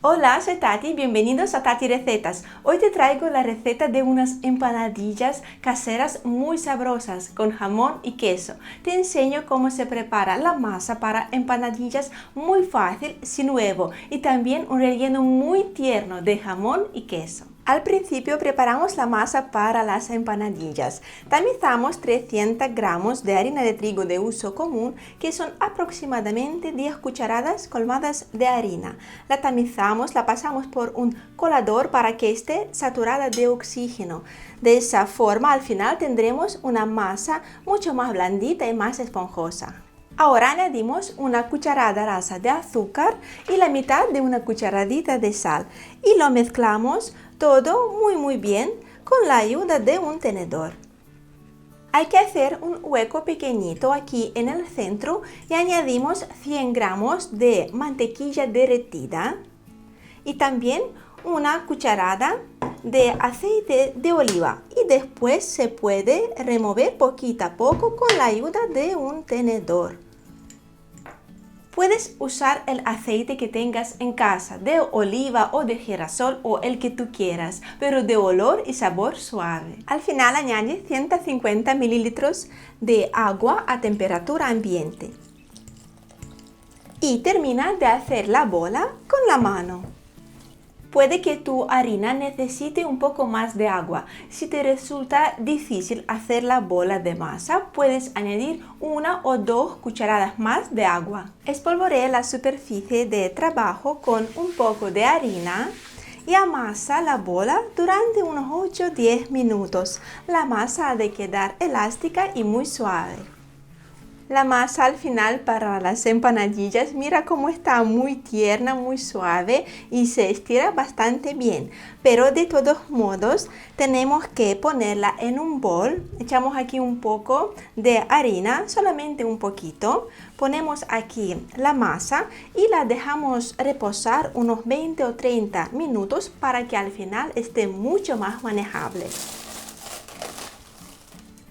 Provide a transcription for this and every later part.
Hola, soy Tati, bienvenidos a Tati Recetas. Hoy te traigo la receta de unas empanadillas caseras muy sabrosas con jamón y queso. Te enseño cómo se prepara la masa para empanadillas muy fácil, sin huevo y también un relleno muy tierno de jamón y queso. Al principio preparamos la masa para las empanadillas. Tamizamos 300 gramos de harina de trigo de uso común, que son aproximadamente 10 cucharadas colmadas de harina. La tamizamos, la pasamos por un colador para que esté saturada de oxígeno. De esa forma, al final tendremos una masa mucho más blandita y más esponjosa. Ahora añadimos una cucharada rasa de azúcar y la mitad de una cucharadita de sal y lo mezclamos todo muy bien con la ayuda de un tenedor. Hay que hacer un hueco pequeñito aquí en el centro y añadimos 100 gramos de mantequilla derretida y también una cucharada de aceite de oliva y después se puede remover poquito a poco con la ayuda de un tenedor. Puedes usar el aceite que tengas en casa, de oliva o de girasol o el que tú quieras, pero de olor y sabor suave. Al final añade 150 mililitros de agua a temperatura ambiente. Y termina de hacer la bola con la mano. Puede que tu harina necesite un poco más de agua. Si te resulta difícil hacer la bola de masa, puedes añadir 1 o 2 cucharadas más de agua. Espolvorea la superficie de trabajo con un poco de harina y amasa la bola durante unos 8-10 minutos. La masa ha de quedar elástica y muy suave. La masa al final para las empanadillas, mira cómo está muy tierna, muy suave y se estira bastante bien. Pero de todos modos tenemos que ponerla en un bol. Echamos aquí un poco de harina, solamente un poquito. Ponemos aquí la masa y la dejamos reposar unos 20 o 30 minutos para que al final esté mucho más manejable.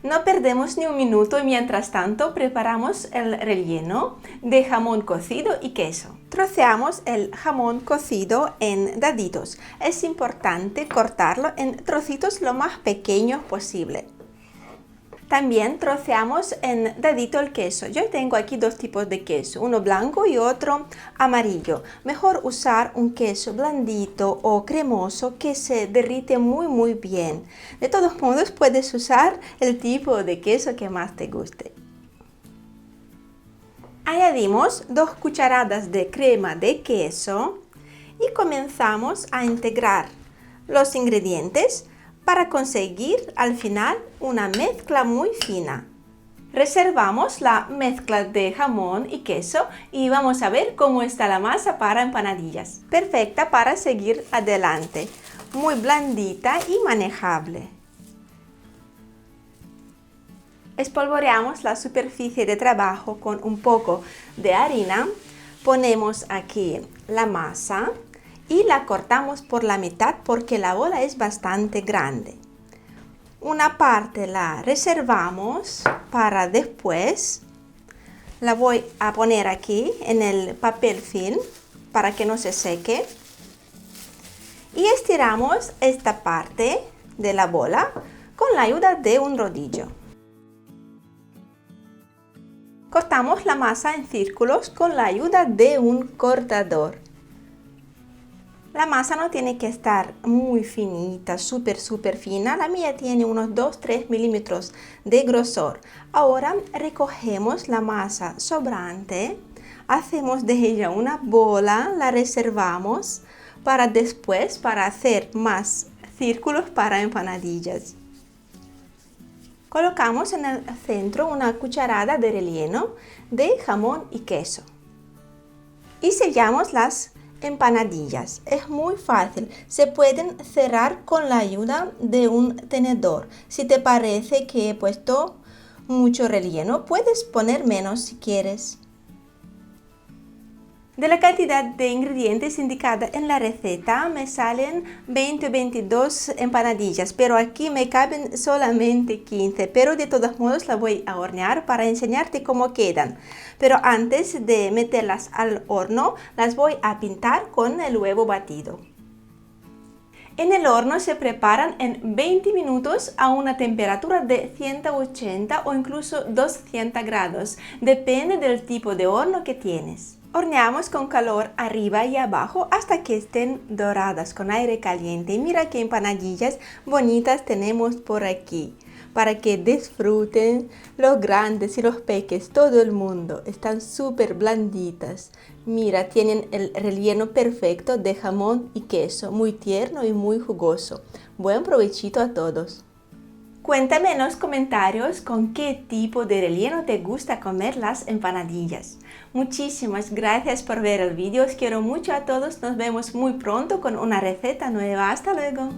No perdemos ni un minuto y mientras tanto preparamos el relleno de jamón cocido y queso. Troceamos el jamón cocido en daditos. Es importante cortarlo en trocitos lo más pequeños posible. También troceamos en dadito el queso. Yo tengo aquí dos tipos de queso, uno blanco y otro amarillo. Mejor usar un queso blandito o cremoso que se derrite muy bien. De todos modos puedes usar el tipo de queso que más te guste. Añadimos 2 cucharadas de crema de queso y comenzamos a integrar los ingredientes para conseguir al final una mezcla muy fina. Reservamos la mezcla de jamón y queso y vamos a ver cómo está la masa para empanadillas. Perfecta para seguir adelante, muy blandita y manejable. Espolvoreamos la superficie de trabajo con un poco de harina, ponemos aquí la masa y la cortamos por la mitad porque la bola es bastante grande. Una parte la reservamos para después. La voy a poner aquí en el papel film para que no se seque. Y estiramos esta parte de la bola con la ayuda de un rodillo. Cortamos la masa en círculos con la ayuda de un cortador. La masa no tiene que estar muy finita, súper fina. La mía tiene unos 2-3 milímetros de grosor. Ahora recogemos la masa sobrante, hacemos de ella una bola, la reservamos para después, para hacer más círculos para empanadillas. Colocamos en el centro una cucharada de relleno de jamón y queso. Y sellamos las empanadillas. Es muy fácil. Se pueden cerrar con la ayuda de un tenedor. Si te parece que he puesto mucho relleno, puedes poner menos si quieres. De la cantidad de ingredientes indicada en la receta me salen 20 o 22 empanadillas, pero aquí me caben solamente 15, pero de todos modos la voy a hornear para enseñarte cómo quedan. Pero antes de meterlas al horno, las voy a pintar con el huevo batido. En el horno se preparan en 20 minutos a una temperatura de 180 o incluso 200 grados, depende del tipo de horno que tienes. Horneamos con calor arriba y abajo hasta que estén doradas con aire caliente. Mira qué empanadillas bonitas tenemos por aquí, para que disfruten los grandes y los peques, todo el mundo. Están súper blanditas. Mira, tienen el relleno perfecto de jamón y queso, muy tierno y muy jugoso. Buen provechito a todos. Cuéntame en los comentarios con qué tipo de relleno te gusta comer las empanadillas. Muchísimas gracias por ver el vídeo, os quiero mucho a todos, nos vemos muy pronto con una receta nueva. Hasta luego.